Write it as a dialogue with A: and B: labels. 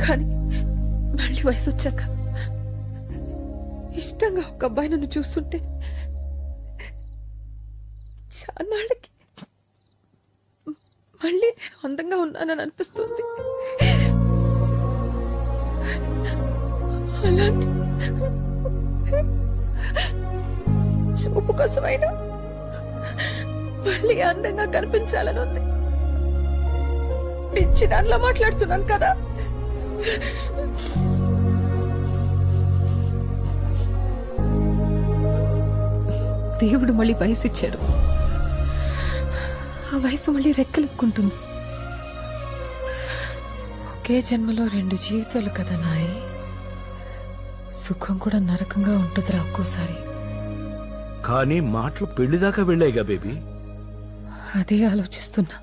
A: కానీ మళ్ళీ వయసు వచ్చాక ఇష్టంగా ఒక అబ్బాయి నన్ను చూస్తుంటే చాన్నాళ్ళకి మళ్ళీ నేను అందంగా ఉన్నానని అనిపిస్తుంది. అలాంటి చూపు కోసమైనా మళ్ళీ అందంగా కనిపించాలని ఉంది. పిచ్చి దానిలో మాట్లాడుతున్నాను కదా. దేవుడు మళ్ళీ వయసు ఇచ్చాడు. ఆ వయసు మళ్ళీ రెక్కలుక్కుంటుంది. ఒకే జన్మలో 2 జీవితాలు కదా నాయి. సుఖం కూడా నరకంగా ఉంటుందిరా ఒక్కోసారి.
B: కానీ మాటలు పెళ్లిదాకా వెళ్ళాయిగా బేబీ.
A: అదే ఆలోచిస్తున్నా.